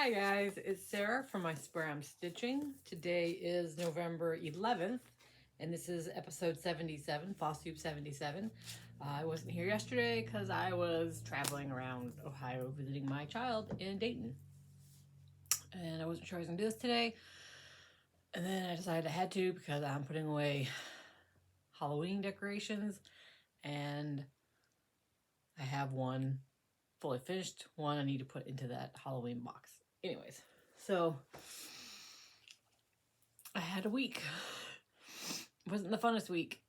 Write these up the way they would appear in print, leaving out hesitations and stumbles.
Hi guys, it's Sarah from isweariamstitching. Today is November 11th, and this is episode 77, Flosstube 77. I wasn't here yesterday because I was traveling around Ohio visiting my child in Dayton. And I wasn't sure I was going to do this today. And then I decided I had to because I'm putting away Halloween decorations, and I have one fully finished, one I need to put into that Halloween box. Anyways, so I had a week. It wasn't the funnest week.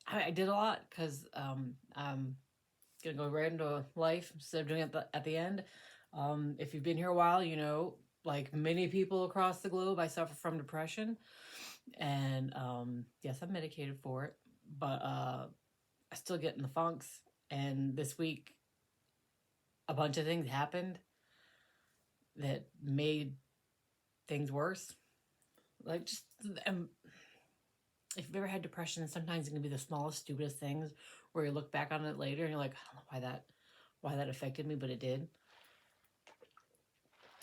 I did a lot because I'm gonna go right into life instead of doing it at the end. If you've been here a while, you know, like many people across the globe, I suffer from depression, and yes, I'm medicated for it, but I still get in the funks. And this week, a bunch of things happened that made things worse. Like, just if you've ever had depression, sometimes it can be the smallest, stupidest things where you look back on it later and you're like, I don't know why that affected me, but it did.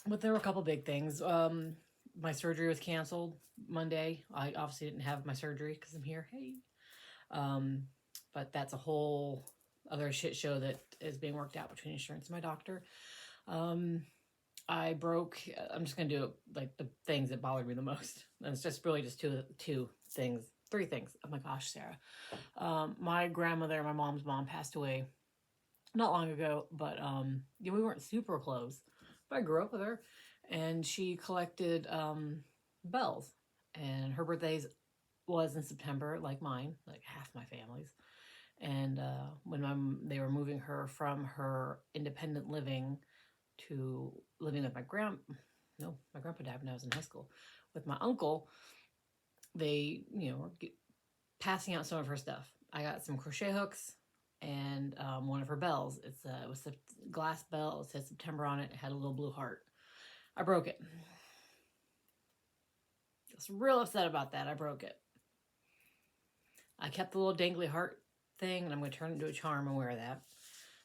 But there were a couple big things. My surgery was canceled Monday. I obviously didn't have my surgery because I'm here. Hey. But that's a whole other shit show that is being worked out between insurance and my doctor. I'm just going to do like the things that bothered me the most. And it's just really just three things. Oh my gosh, Sarah. My grandmother, my mom's mom, passed away not long ago, but we weren't super close. But I grew up with her, and she collected bells. And her birthday was in September, like mine, like half my family's. And when they were moving her from her independent living to living with my grandpa died when I was in high school. With my uncle, they, were passing out some of her stuff. I got some crochet hooks and one of her bells. It was a glass bell. It said September on it. It had a little blue heart. I broke it. I was real upset about that. I broke it. I kept the little dangly heart thing, and I'm going to turn it into a charm and wear that.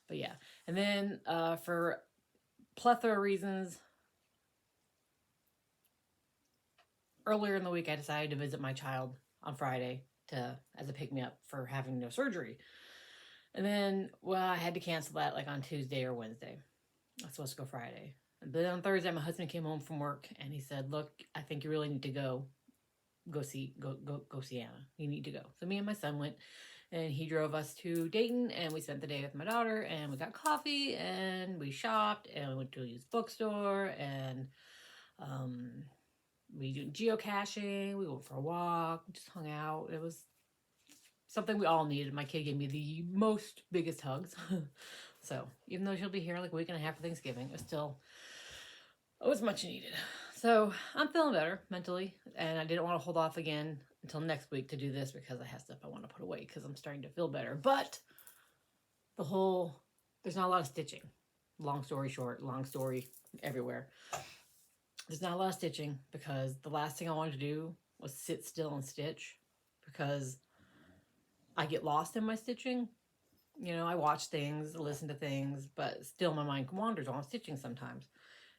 But yeah. And then for plethora of reasons, earlier in the week, I decided to visit my child on Friday as a pick-me-up for having no surgery. And then, I had to cancel that like on Tuesday or Wednesday. I was supposed to go Friday. But on Thursday, my husband came home from work, and he said, look, I think you really need to go see Anna. You need to go. So me and my son went, and he drove us to Dayton, and we spent the day with my daughter, and we got coffee, and we shopped, and we went to a used bookstore, and we did geocaching, we went for a walk, just hung out. It was something we all needed. My kid gave me the biggest hugs. So even though she'll be here like a week and a half for Thanksgiving, it was much needed. So I'm feeling better mentally, and I didn't want to hold off again until next week to do this because I have stuff I want to put away because I'm starting to feel better. But there's not a lot of stitching. Long story short, long story everywhere. There's not a lot of stitching because the last thing I wanted to do was sit still and stitch because I get lost in my stitching. I watch things, listen to things, but still my mind wanders while I'm stitching sometimes.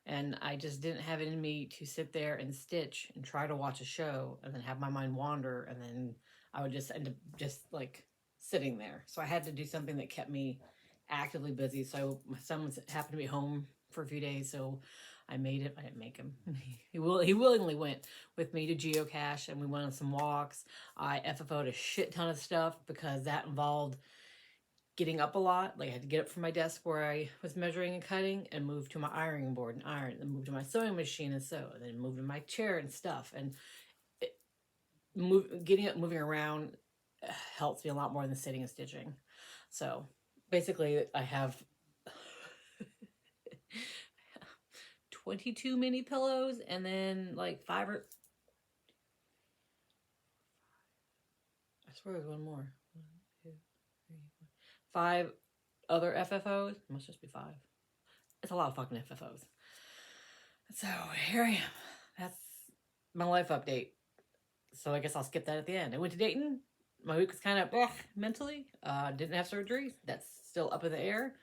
And I just didn't have it in me to sit there and stitch and try to watch a show and then have my mind wander, and then I would just end up just like sitting there. So I had to do something that kept me actively busy. So my son happened to be home for a few days, so I made it. I didn't make him. He willingly went with me to geocache, and we went on some walks. I FFO'd a shit ton of stuff because that involved getting up a lot. Like I had to get up from my desk where I was measuring and cutting and move to my ironing board and iron, and move to my sewing machine and sew, and then move to my chair and stuff. And getting up, moving around helps me a lot more than sitting and stitching. So basically I have 22 mini pillows, and then like 5 or... I swear there's one more. 1, 2, 3, 4, 5 other FFOs. It must just be 5. It's a lot of fucking FFOs. So here I am. That's my life update. So I guess I'll skip that at the end. I went to Dayton. My week was kind of mentally. Didn't have surgery. That's still up in the air.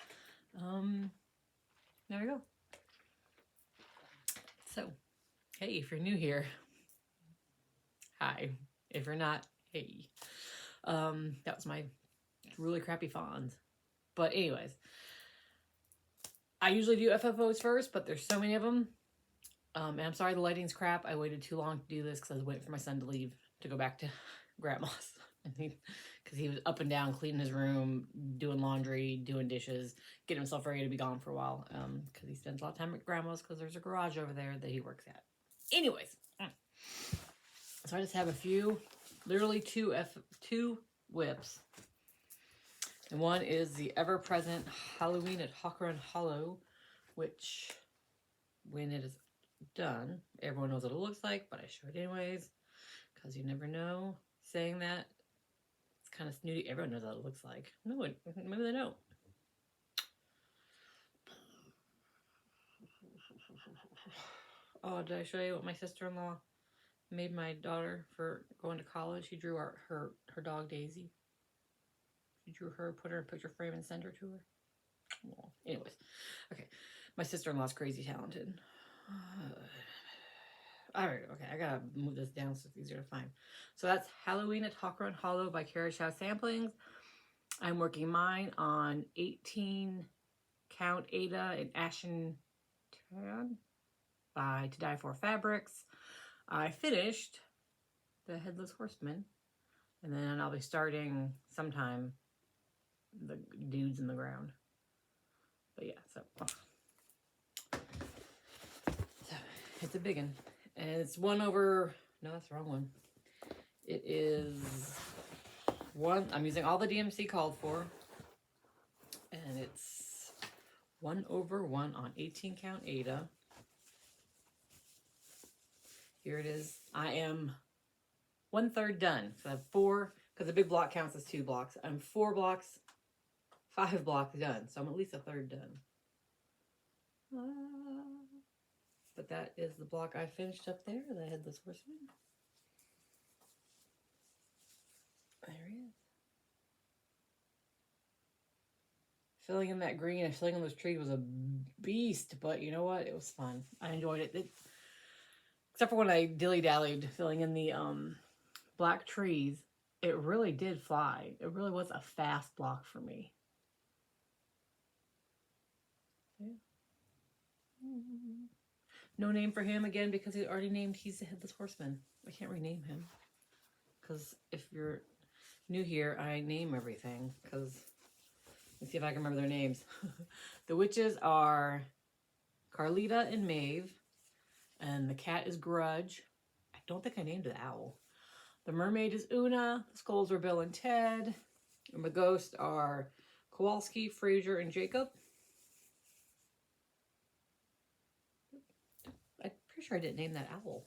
There we go. So, hey, if you're new here, hi. If you're not, hey. That was my really crappy fawns. But anyways, I usually do FFOs first, but there's so many of them. And I'm sorry the lighting's crap. I waited too long to do this because I was waiting for my son to leave to go back to grandma's. Because he was up and down cleaning his room, doing laundry, doing dishes, getting himself ready to be gone for a while. Because he spends a lot of time at grandma's because there's a garage over there that he works at. Anyways, so I just have a few, literally two whips. And one is the ever-present Halloween at Hawker & Hollow, which, when it is done, everyone knows what it looks like, but I show it anyways, because you never know. Saying that, it's kind of snooty. Everyone knows what it looks like. No, maybe they don't. Oh, did I show you what my sister-in-law made my daughter for going to college? She drew her dog Daisy. She drew her, put her in a picture frame, and sent her to her. Well, anyways, okay. My sister-in-law's crazy talented. All right, okay, I gotta move this down so it's easier to find. So that's Halloween at Hawker & Hollow by Carriage House Samplings. I'm working mine on 18 count Ada and Ashen Tan by To Die For Fabrics. I finished the Headless Horseman, and then I'll be starting sometime the Dudes in the Ground. But yeah, so it's a big one. And it's 1 over, no, that's the wrong one. It is 1, I'm using all the DMC called for. And it's 1 over 1 on 18 count Ada. Here it is. I am 1/3 done. So I have 4, because the big block counts as 2 blocks. I'm 4 blocks, 5 blocks done. So I'm at least 1/3 done. But that is the block I finished up there, the Headless Horseman. There he is. Filling in that green and filling in those trees was a beast, but you know what? It was fun. I enjoyed it. Except for when I dilly-dallied filling in the black trees, it really did fly. It really was a fast block for me. Yeah. No name for him again because he's already named. He's the Headless Horseman. I can't rename him because if you're new here, I name everything because let's see if I can remember their names. The witches are Carlita and Maeve, and the cat is Grudge. I don't think I named the owl. The mermaid is Una. The skulls are Bill and Ted. And the ghosts are Kowalski, Fraser, and Jacob. I'm pretty sure I didn't name that owl.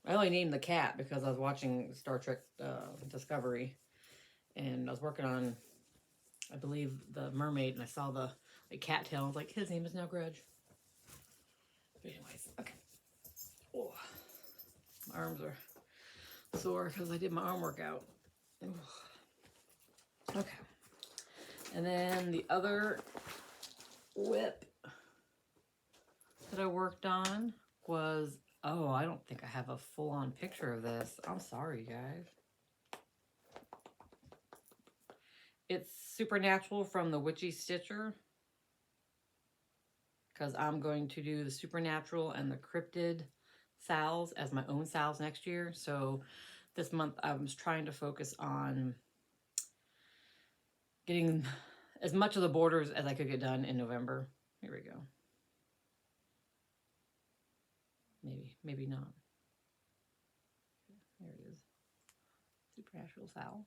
I only named the cat because I was watching Star Trek Discovery, and I was working on, I believe, the mermaid, and I saw the cat tail. I was like, his name is now Grudge. But anyways, okay. Oh, my arms are sore because I did my arm workout. Okay. And then the other whip that I worked on was, oh, I don't think I have a full-on picture of this. I'm sorry, guys. It's Supernatural from the Witchy Stitcher, because I'm going to do the Supernatural and the Cryptid salves as my own salves next year. So this month I was trying to focus on getting as much of the borders as I could get done in November. Here we go. Maybe not. There it is. Supernatural salve.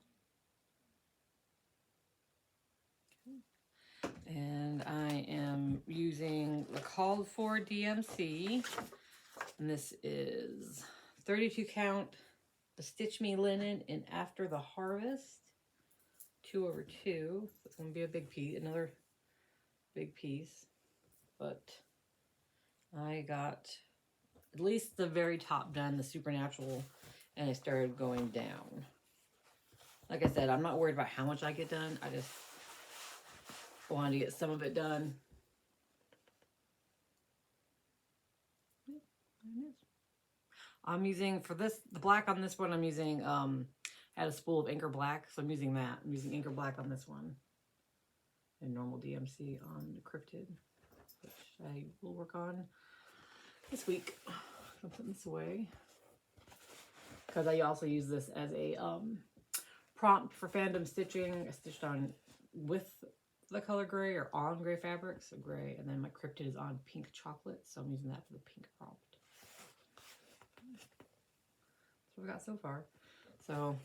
Okay. And I am using the called for DMC. And this is 32 count, the Stitch Me Linen in After the Harvest. 2 over 2. So it's going to be a big piece, another big piece. But I got at least the very top done, the Supernatural, and I started going down. Like I said, I'm not worried about how much I get done. I just wanted to get some of it done. There it is. I'm using, for this, the black on this one, I'm using, I had a spool of Inker Black, so I'm using that. I'm using Inker Black on this one. And normal DMC on the Cryptid, which I will work on this week. I'm putting this away. Because I also use this as a prompt for fandom stitching. I stitched on with the color gray or on gray fabric, so gray, and then my Cryptid is on pink chocolate, so I'm using that for the pink prompt. That's what we got so far. So,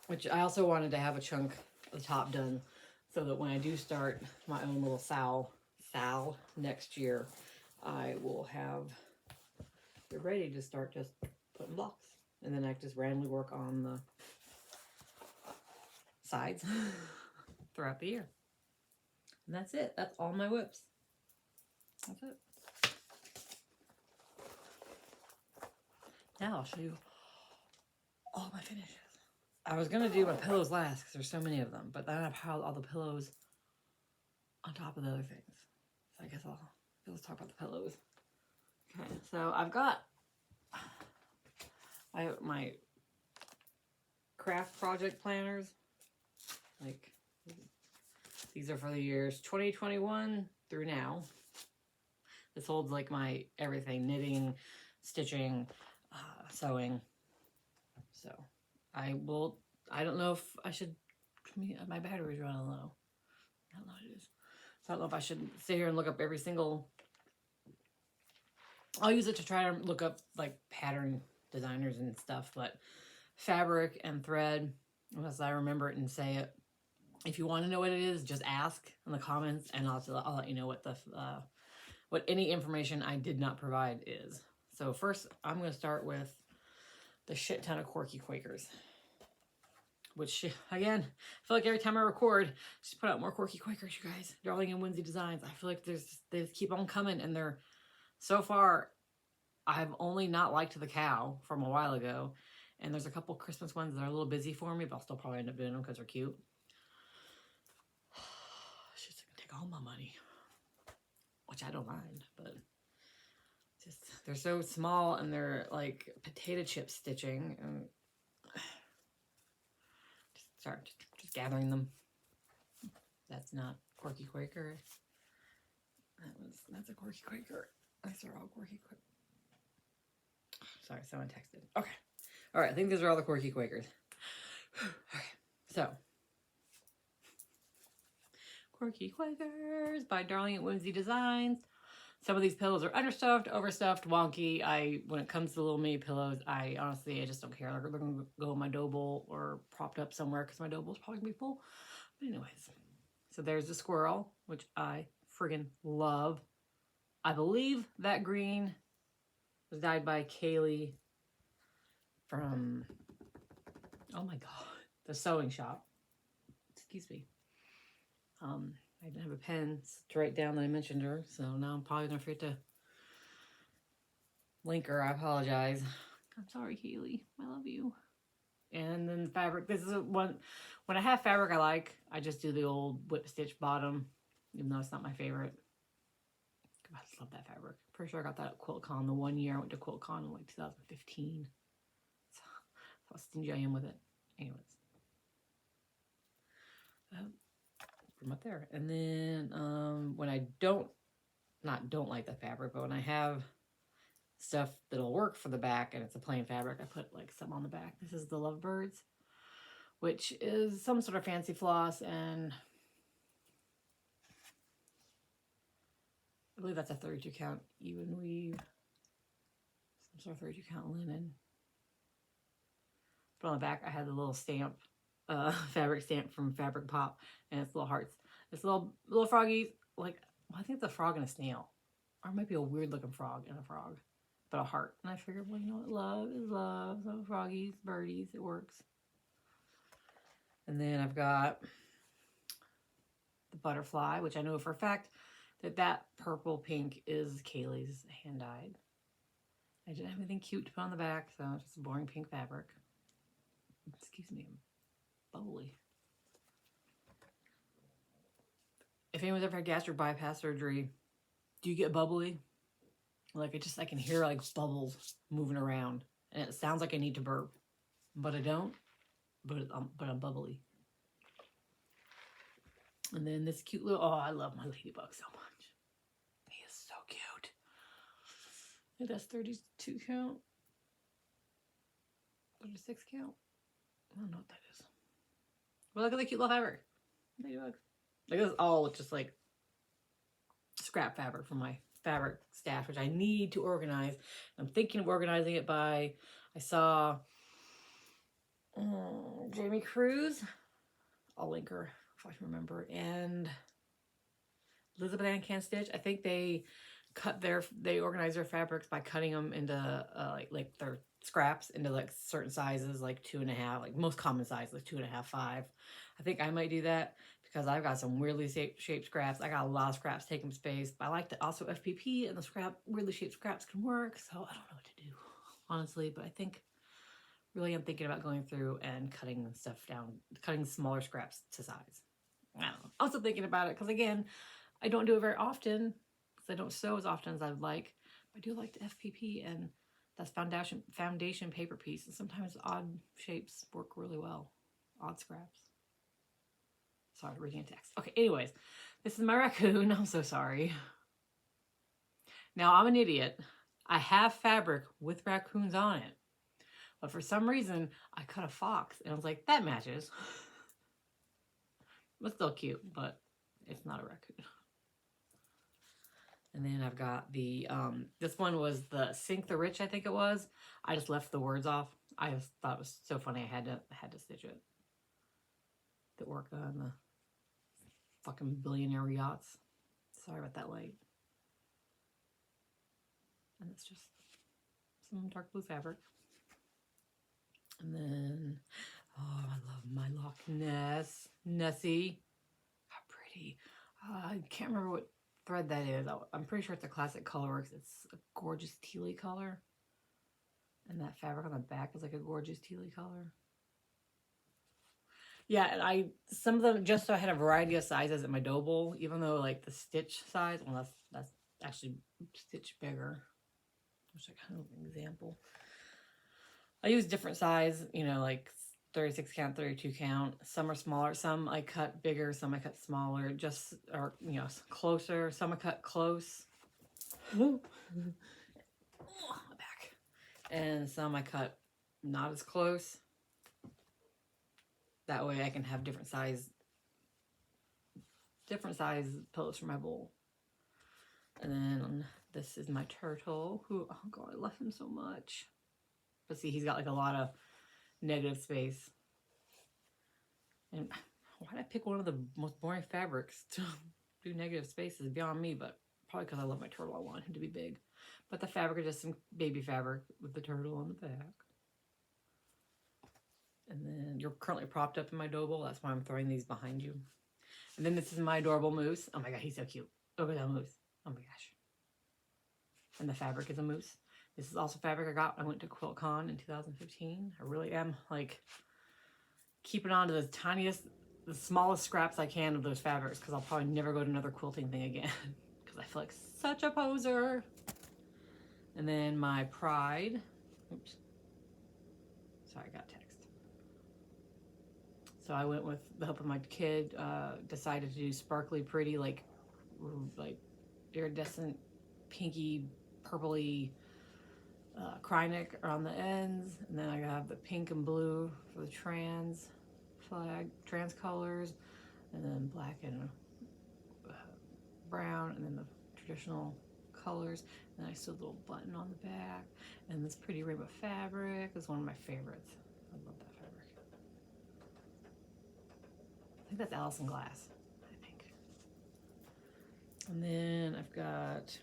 which I also wanted to have a chunk of the top done so that when I do start my own little sal next year, I will have it ready to start just putting blocks. And then I can just randomly work on the sides throughout the year. And that's it. That's all my whips. That's it. Now I'll show you all my finishes. I was going to do my pillows last because there's so many of them, but then I piled all the pillows on top of the other things. So I guess let's talk about the pillows. Okay, so I've got my craft project planners. Like, these are for the years 2021 through now. This holds like my everything, knitting, stitching, sewing. So I don't know if I should, my battery's running low. I don't know what it is. So I don't know if I should sit here and look up every single, I'll use it to try to look up like pattern designers and stuff, but fabric and thread, unless I remember it and say it. If you want to know what it is, just ask in the comments, and I'll let you know what any information I did not provide is. So first, I'm going to start with the shit ton of Quirky Quakers, which again, I feel like every time I record, just put out more Quirky Quakers, you guys. Darling and Whimsy Designs. I feel like they just keep on coming, and they're so far. I've only not liked the cow from a while ago, and there's a couple Christmas ones that are a little busy for me, but I'll still probably end up doing them because they're cute. It's just gonna take all my money, which I don't mind, but just they're so small and they're like potato chip stitching, and just gathering them. That's not Quirky Quaker. That's a Quirky Quaker. These are all Quirky Quaker. Sorry, someone texted. Okay. All right, I think these are all the Quirky Quakers. Okay, so Quirky Quakers by Darling and Whimsy Designs. Some of these pillows are understuffed, overstuffed, wonky. When it comes to little mini pillows, I just don't care. They're going to go in my dough bowl or propped up somewhere because my dough bowl's probably going to be full. But anyways, so there's the squirrel, which I friggin' love. I believe that green was dyed by Kaylee from, oh my god, the sewing shop. Excuse me. I didn't have a pen to write down that I mentioned her, so now I'm probably gonna forget to link her. I apologize. I'm sorry, Kaylee. I love you. And then fabric. This is one. When I have fabric I like, I just do the old whip stitch bottom, even though it's not my favorite. I just love that fabric. Pretty sure I got that at QuiltCon the one year I went to QuiltCon in like 2015. So how stingy I am with it. Anyways. From up there. And then when I don't like the fabric, but when I have stuff that'll work for the back and it's a plain fabric, I put like some on the back. This is the Lovebirds, which is some sort of fancy floss, and I believe that's a 32 count even weave. Some sort of 32 count linen. But on the back I had the little stamp, fabric stamp from Fabric Pop, and it's little hearts. It's little froggies, like, well, I think it's a frog and a snail. Or it might be a weird looking frog and a frog. But a heart. And I figured, well, you know what? Love is love. So froggies, birdies, it works. And then I've got the butterfly, which I know for a fact that purple pink is Kaylee's hand-dyed. I didn't have anything cute to put on the back, so it's just a boring pink fabric. Excuse me, I'm bubbly. If anyone's ever had gastric bypass surgery, do you get bubbly? Like I can hear like bubbles moving around, and it sounds like I need to burp, but I don't. But I'm bubbly. And then this cute little, oh, I love my ladybug so much. He is so cute. I think that's 32 count. 36 count. I don't know what that is. But look at the cute little fabric. Ladybugs. Like this is all just like scrap fabric from my fabric stash, which I need to organize. I'm thinking of organizing it by, I saw Jamie Cruz. I'll link her if I can remember. And Elizabeth Ann Can Stitch. I think they organize their fabrics by cutting them into like their scraps into like certain sizes, like 2.5, like most common size, like 2.5, 5. I think I might do that because I've got some weirdly shaped scraps. I got a lot of scraps taking space, but I like to also FPP, and the weirdly shaped scraps can work. So I don't know what to do, honestly, but I think really I'm thinking about going through and cutting stuff down, cutting smaller scraps to size. I don't know. Also thinking about it because, again, I don't do it very often because I don't sew as often as I'd like. I do like to FPP, and that's foundation paper piece. And sometimes odd shapes work really well. Odd scraps. Sorry, reading a text. Okay, anyways, this is my raccoon. I'm so sorry. Now, I'm an idiot. I have fabric with raccoons on it. But for some reason, I cut a fox, and I was like, that matches. It's still cute, but it's not a raccoon. And then I've got the, this one was the Sink the Rich, I think it was. I just left the words off. I just thought it was so funny I had to stitch it. The orca and the fucking billionaire yachts. Sorry about that light. And it's just some dark blue fabric. And then, oh, I love my Loch Ness. Nessie. How pretty. I can't remember what thread that is. I'm pretty sure it's a classic Colorworks. It's a gorgeous tealy color. And that fabric on the back is like a gorgeous tealy color. Yeah, and some of them, just so I had a variety of sizes in my dough bowl, even though like the stitch size, well, that's actually stitch bigger. Which I kind of an example. I use different size, you know, like 36 count, 32 count. Some are smaller, some I cut bigger, some I cut smaller, just, or, you know, closer. Some I cut close. Oh, my back. And some I cut not as close. That way I can have different size pillows for my bowl. And then this is my turtle, who, oh God, I love him so much. But see, he's got like a lot of negative space. And why did I pick one of the most boring fabrics to do negative spaces? Beyond me, but probably because I love my turtle. I want him to be big. But the fabric is just some baby fabric with the turtle on the back. And then you're currently propped up in my dough bowl. That's why I'm throwing these behind you. And then this is my adorable moose. Oh my God, he's so cute. Look at that moose. Oh my gosh. And the fabric is a moose. This is also fabric I got. I went to QuiltCon in 2015. I really am like keeping on to the smallest scraps I can of those fabrics because I'll probably never go to another quilting thing again because I feel like such a poser. And then my Pride. Oops. Sorry, I got text. So I went with the help of my kid, decided to do sparkly pretty, like iridescent, pinky, purpley Krynic around the ends. And then I have the pink and blue for the trans flag, trans colors. And then black and brown. And then the traditional colors. And then I sewed a little button on the back. And this pretty rainbow fabric is one of my favorites. I love that fabric. I think that's Allison Glass, I think. And then I've got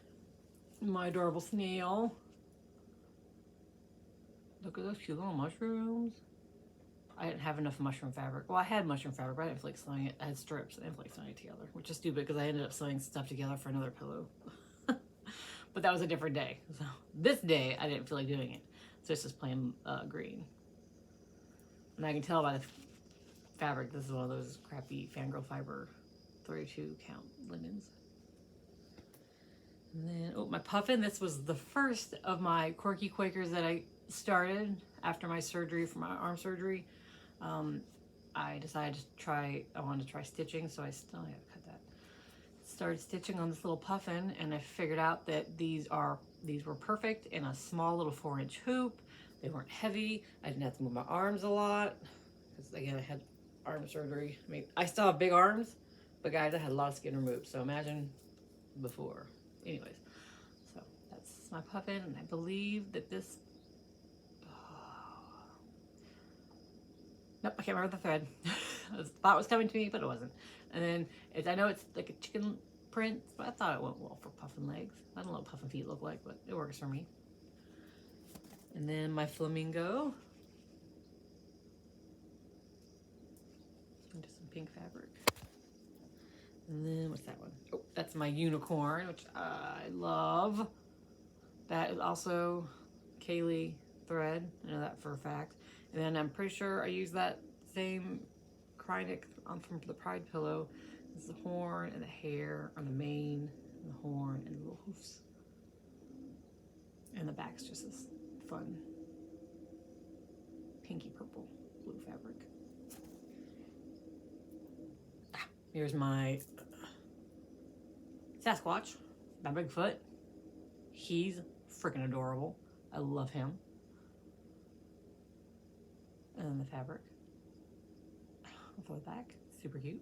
my adorable snail. Look at those cute little mushrooms. I didn't have enough mushroom fabric. Well, I had mushroom fabric, but I didn't feel like sewing it. I had strips. I didn't feel like sewing it together, which is stupid because I ended up sewing stuff together for another pillow. But that was a different day. So this day, I didn't feel like doing it. So it's just plain green. And I can tell by the fabric, this is one of those crappy Fangirl Fiber 32 count linens. And then, oh, my puffin, this was the first of my Quirky Quakers that I started after my surgery, for my arm surgery. I decided to try, I wanted to try stitching, so I still have to cut that. Started stitching on this little puffin, and I figured out that these were perfect in a small little 4-inch hoop. They weren't heavy. I didn't have to move my arms a lot, because again, I had arm surgery. I mean, I still have big arms, but guys, I had a lot of skin removed, so imagine before. Anyways, so that's my puffin, and I believe that this, nope, I can't remember the thread. I thought it was coming to me, but it wasn't. And then I know it's like a chicken print, but I thought it went well for puffin legs. I don't know what puffin feet look like, but it works for me. And then my flamingo. Into some pink fabric. And then what's that one? Oh, that's my unicorn, which I love. That is also Kaylee thread. I know that for a fact. And then I'm pretty sure I use that same Krynic from the Pride pillow. It's the horn and the hair on the mane, and the horn and the little hoofs. And the back's just this fun pinky purple blue fabric. Here's my Sasquatch, my Bigfoot. He's freaking adorable. I love him. And then the fabric for the back, super cute.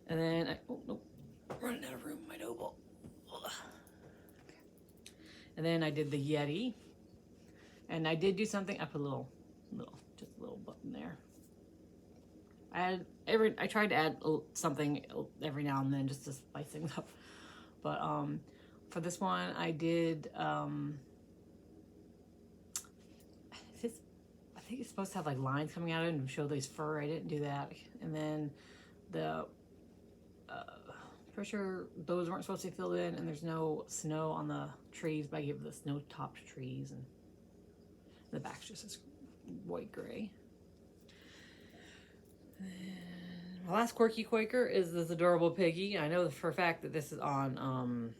And then oh nope, running out of room in my noble. Okay. And then I did the Yeti, and I did do something. I put just a little button there. I tried to add something every now and then just to spice things up. But for this one, I did. I think it's supposed to have like lines coming out of it and show these fur. I didn't do that. And then the pretty sure those weren't supposed to be filled in, and there's no snow on the trees, but I gave the snow-topped trees, and the back's just this white gray. And my last Quirky Quaker is this adorable piggy. I know for a fact that this is on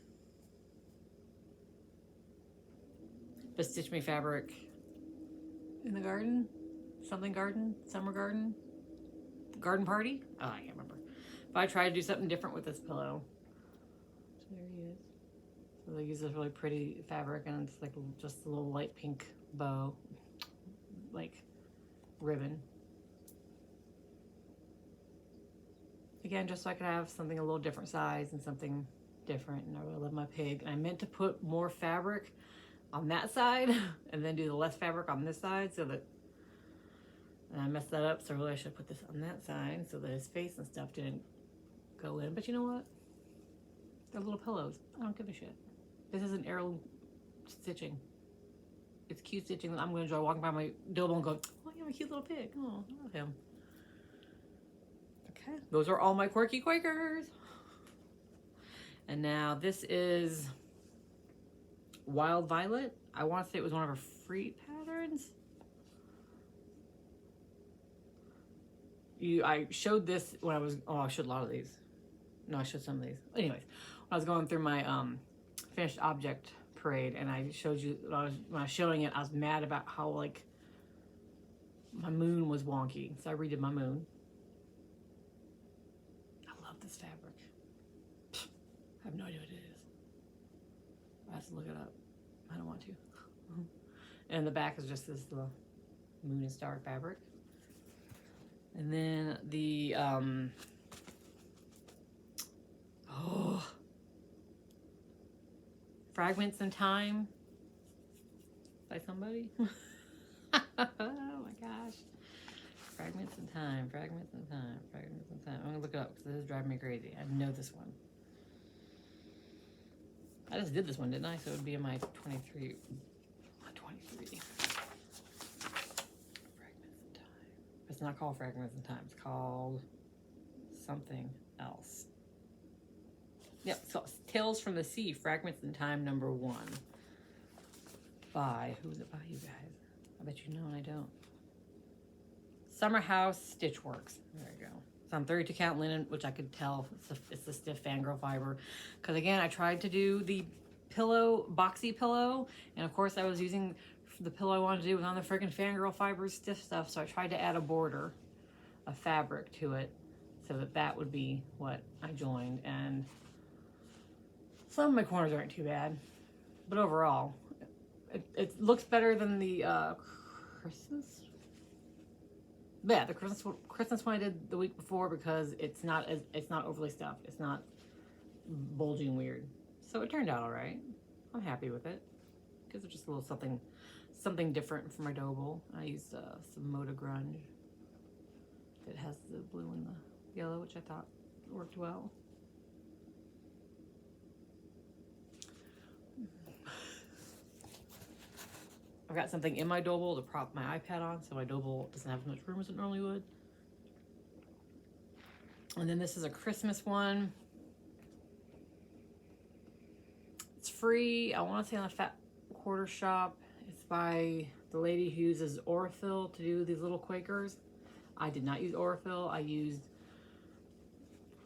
the Stitch Me fabric in the garden, something garden, summer garden, garden party. Oh, I can't remember. But I tried to do something different with this pillow. So there he is. So they use this really pretty fabric, and it's like just a little light pink bow, like ribbon. Again, just so I could have something a little different size and something different. And I really love my pig. And I meant to put more fabric on that side and then do the less fabric on this side, so that, and I messed that up, so really I should put this on that side so that his face and stuff didn't go in. But you know what? They're little pillows. I don't give a shit. This is an heirloom stitching. It's cute stitching that I'm going to enjoy walking by my double and go, oh, you have a cute little pig. Oh, I love him. Okay, those are all my Quirky Quakers. And now this is Wild Violet. I want to say it was one of her free patterns. I showed this when I was, I showed a lot of these. No, I showed some of these. Anyways, when I was going through my finished object parade, and I showed you, when I was showing it, I was mad about how like my moon was wonky. So I redid my moon. I love this fabric. I have no idea what it is. I have to look it up. I don't want to. And the back is just this little moon and star fabric. And then the Fragments in Time by somebody. Oh my gosh. Fragments in Time, Fragments in Time, Fragments in Time. I'm gonna look it up because this is driving me crazy. I know this one. I just did this one, didn't I? So it would be in my 23. Fragments in Time. It's not called Fragments in Time. It's called something else. Yep, so Tales from the Sea, Fragments in Time #1. By, who's it by, you guys? I bet you know and I don't. Summer House Stitchworks. There you go. It's on 32 count linen, which I could tell it's the stiff fangirl fiber. Because again, I tried to do the pillow, boxy pillow. And of course I was using the pillow I wanted to do was on the freaking Fangirl Fibers stiff stuff. So I tried to add a border, a fabric to it, so that that would be what I joined. And some of my corners aren't too bad, but overall, it looks better than the Christmas. Yeah, the Christmas one I did the week before, because it's not overly stuffed. It's not bulging weird. So it turned out all right. I'm happy with it. Gives it just a little something different for my dough bowl. I used some Moda Grunge that has the blue and the yellow, which I thought worked well. I've got something in my dough bowl to prop my iPad on, so my dough bowl doesn't have as much room as it normally would. And then this is a Christmas one. It's free. I want to say on the Fat Quarter Shop. It's by the lady who uses Orifil to do these little Quakers. I did not use Orifil. I used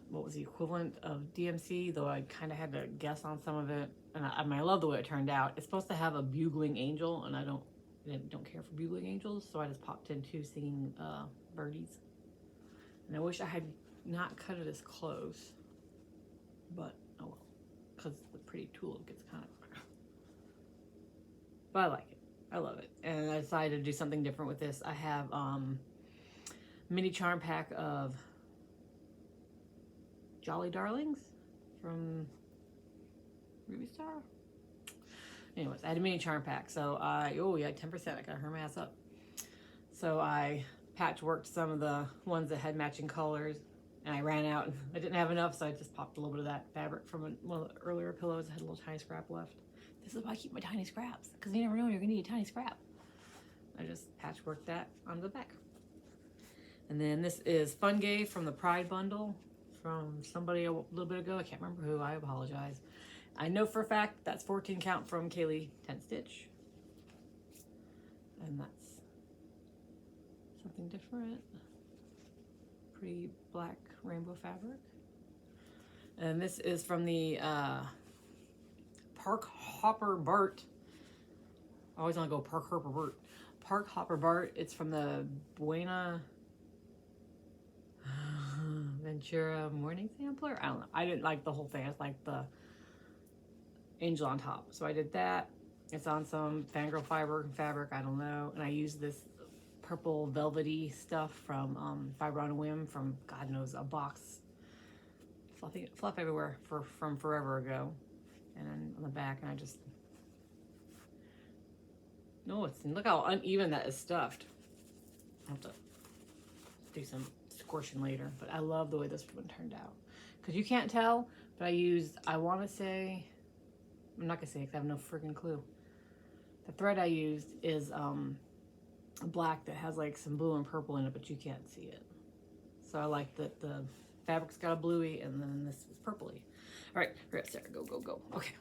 what was the equivalent of DMC, though I kind of had to guess on some of it. And I love the way it turned out. It's supposed to have a bugling angel, and I don't care for bugling angels, so I just popped in 2 singing birdies. And I wish I had not cut it as close, but oh well, because the pretty tulip gets kind of. But I like it. I love it, and I decided to do something different with this. I have mini charm pack of Jolly Darlings from Ruby Star. Anyways, I had a mini charm pack, so oh yeah, 10%. I gotta hurry my ass up. So I patchworked some of the ones that had matching colors, and I ran out. I didn't have enough, so I just popped a little bit of that fabric from one of the earlier pillows. I had a little tiny scrap left. This is why I keep my tiny scraps, because you never know you're gonna need a tiny scrap. I just patchworked that onto the back. And then this is Fun Gay from the Pride Bundle from somebody a little bit ago. I can't remember who. I apologize. I know for a fact that's 14 count from Kaylee 10 Stitch. And that's something different. Pretty black rainbow fabric. And this is from the Park Hopper Bart. I always want to go Park Hopper Bart. Park Hopper Bart. It's from the Buena Ventura Morning Sampler. I don't know. I didn't like the whole thing. I just liked the angel on top. So I did that. It's on some Fangirl fiber fabric. I don't know. And I used this purple velvety stuff from Fiber on a Whim from God knows a box. Fluff everywhere from forever ago. And then on the back, and I just look how uneven that is stuffed. I'll have to do some squishing later, but I love the way this one turned out. Because you can't tell, but I want to say, I'm not going to say because I have no freaking clue. The thread I used is black that has like some blue and purple in it, but you can't see it. So I like that the fabric's got a bluey and then this is purpley. All right, Sarah, go. Okay,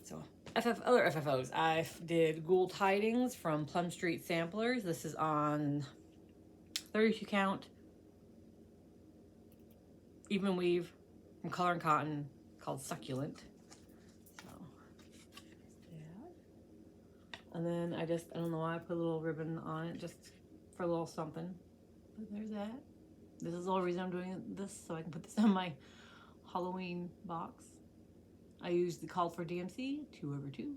so other FFOs. I did Goode Tidings from Plum Street Samplers. This is on 32 count, even weave from Color and Cotton, called Succulent. So, yeah. And then I don't know why I put a little ribbon on it, just for a little something. But there's that. This is the whole reason I'm doing this, so I can put this on my Halloween box. I used the Call for DMC 2/2.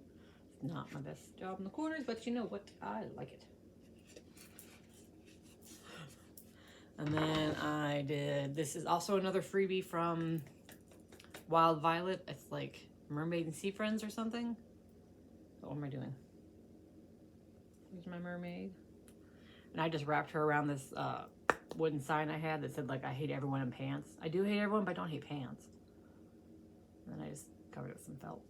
It's not my best job in the corners, but you know what? I like it. And then I did, this is also another freebie from Wild Violet. It's like Mermaid and Sea Friends or something. What am I doing? Here's my mermaid. And I just wrapped her around this wooden sign I had that said, like, I hate everyone in pants. I do hate everyone, but I don't hate pants. And then I just covered it with some felt.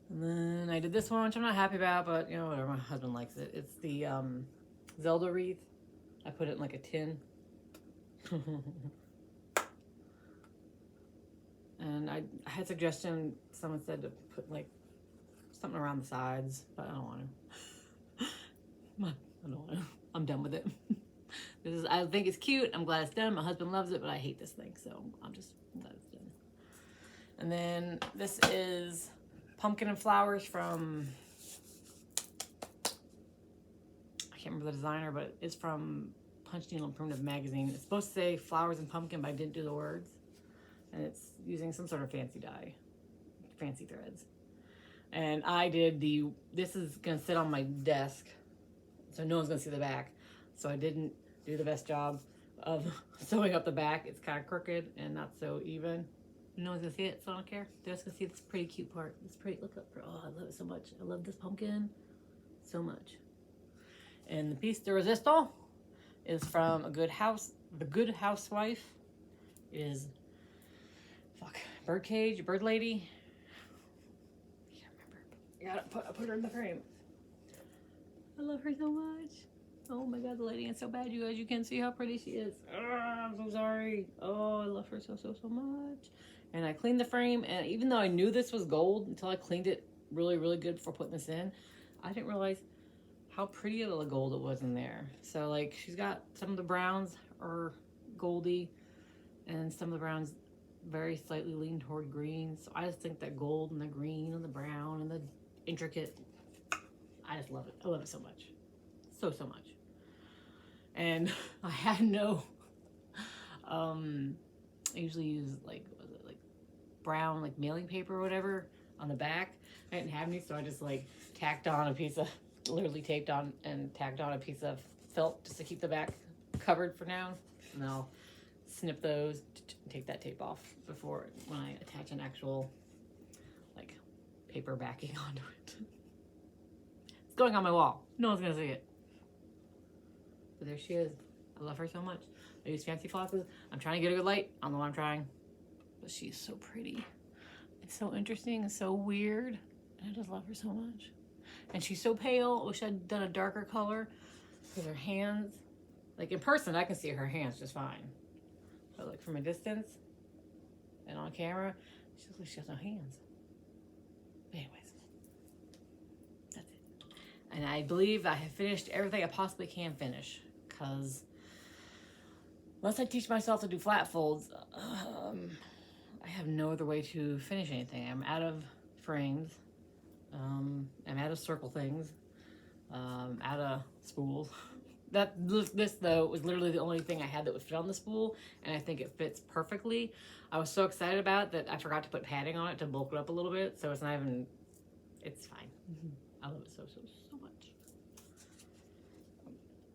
And then I did this one, which I'm not happy about, but, you know, whatever. My husband likes it. It's the Zelda wreath. I put it in, like, a tin. And I had suggestion, someone said to put, like, something around the sides, but I don't want to. I don't want to. I'm done with it. I think it's cute. I'm glad it's done. My husband loves it, but I hate this thing, so I'm glad it's done. And then this is Pumpkin and Flowers from, I can't remember the designer, but it's from Punch Needle and Primitive Magazine. It's supposed to say flowers and pumpkin, but I didn't do the words. And it's using some sort of fancy dye, fancy threads. And I did this is going to sit on my desk, so no one's going to see the back. So I didn't do the best job of sewing up the back. It's kind of crooked and not so even. No one's going to see it, so I don't care. They're just going to see this pretty cute part. It's pretty, look up, oh, I love it so much. I love this pumpkin so much. And the piece de resistance is from the Goode Huswife. It is, birdcage, bird lady. I can't remember. I put her in the frame. I love her so much. Oh my god, the lighting is so bad, you guys. You can't see how pretty she is. I'm so sorry. Oh, I love her so much. And I cleaned the frame, and even though I knew this was gold until I cleaned it really, really good before putting this in, I didn't realize how pretty of a gold it was in there. So like, she's got some of the browns are goldy, and some of the browns very slightly lean toward green. So I just think that gold and the green and the brown and the intricate, I just love it. I love it so much. So much. And I had no, I usually use like brown like mailing paper or whatever on the back. I didn't have any, so I just like tacked on a piece of, literally taped on and tacked on a piece of felt just to keep the back covered for now. And I'll snip those, take that tape off before when I attach an actual like paper backing onto it. It's going on my wall. No one's gonna see it. But there she is. I love her so much. I use fancy flosses. I'm trying to get a good light. I don't know what I'm trying. But she's so pretty. It's so interesting and so weird. And I just love her so much. And she's so pale. I wish I'd done a darker color. Because her hands, like in person, I can see her hands just fine. But like from a distance and on camera, she looks like she has no hands. But anyways, that's it. And I believe I have finished everything I possibly can finish. Because unless I teach myself to do flat folds, I have no other way to finish anything. I'm out of frames. I'm out of circle things. Out of spools. This though was literally the only thing I had that would fit on the spool, and I think it fits perfectly. I was so excited about it that I forgot to put padding on it to bulk it up a little bit, so it's not even, it's fine. I love it so much.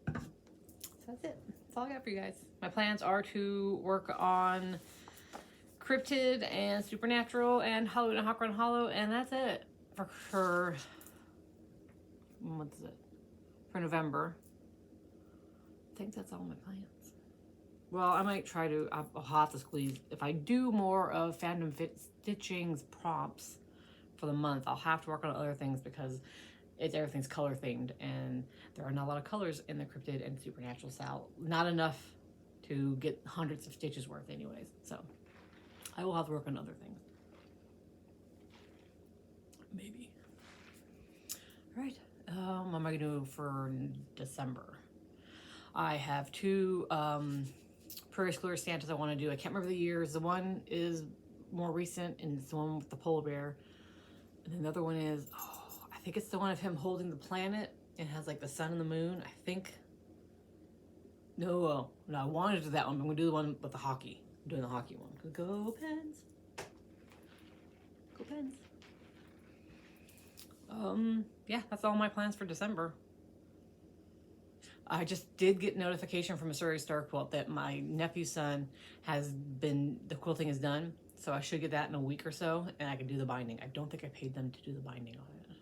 So that's it. That's all I got for you guys. My plans are to work on Cryptid and Supernatural and Halloween and Hawk Run Hollow, and that's it for what's it? For November. I think that's all my plans. Well, I might try to, I'll have to squeeze, if I do more of Fandom Stitching's prompts for the month, I'll have to work on other things because everything's color themed and there are not a lot of colors in the Cryptid and Supernatural style. Not enough to get hundreds of stitches worth anyways. So I will have to work on other things. Maybe. All right. What am I going to do for December? I have two Prairie Schooler Santas I want to do. I can't remember the years. The one is more recent, and it's the one with the polar bear. And then the other one is, I think it's the one of him holding the planet. It has like the sun and the moon. I think. No, I wanted to do that one, but I'm going to do the one with the hockey. I'm doing the hockey one. Go Pens. Go Pens. Yeah, that's all my plans for December. I just did get notification from Missouri Star Quilt that my nephew's son the quilting is done. So I should get that in a week or so, and I can do the binding. I don't think I paid them to do the binding on it.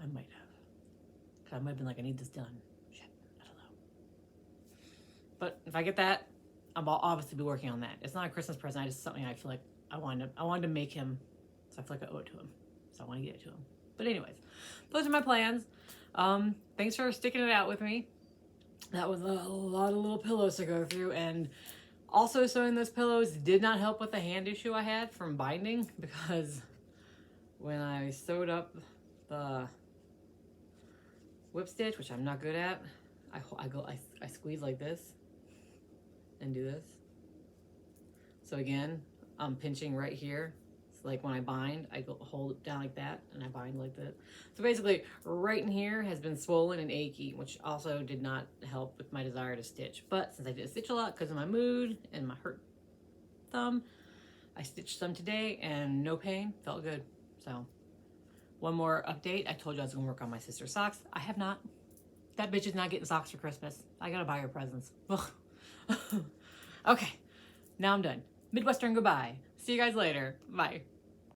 I might have. Because I might have been like, I need this done. Shit, I don't know. But if I get that, I'll obviously be working on that. It's not a Christmas present. It's something I feel like I wanted to make him, so I feel like I owe it to him. So I want to get it to him. But anyways, those are my plans. Thanks for sticking it out with me. That was a lot of little pillows to go through, and also sewing those pillows did not help with the hand issue I had from binding, because when I sewed up the whip stitch, which I'm not good at, I squeeze like this and do this. So again, I'm pinching right here. It's like when I bind, I go hold it down like that, and I bind like that. So basically, right in here has been swollen and achy, which also did not help with my desire to stitch. But since I did stitch a lot because of my mood and my hurt thumb, I stitched some today and no pain, felt good. So one more update. I told you I was gonna work on my sister's socks. I have not. That bitch is not getting socks for Christmas. I gotta buy her presents. Okay, now I'm done. Midwestern goodbye. See you guys later. Bye.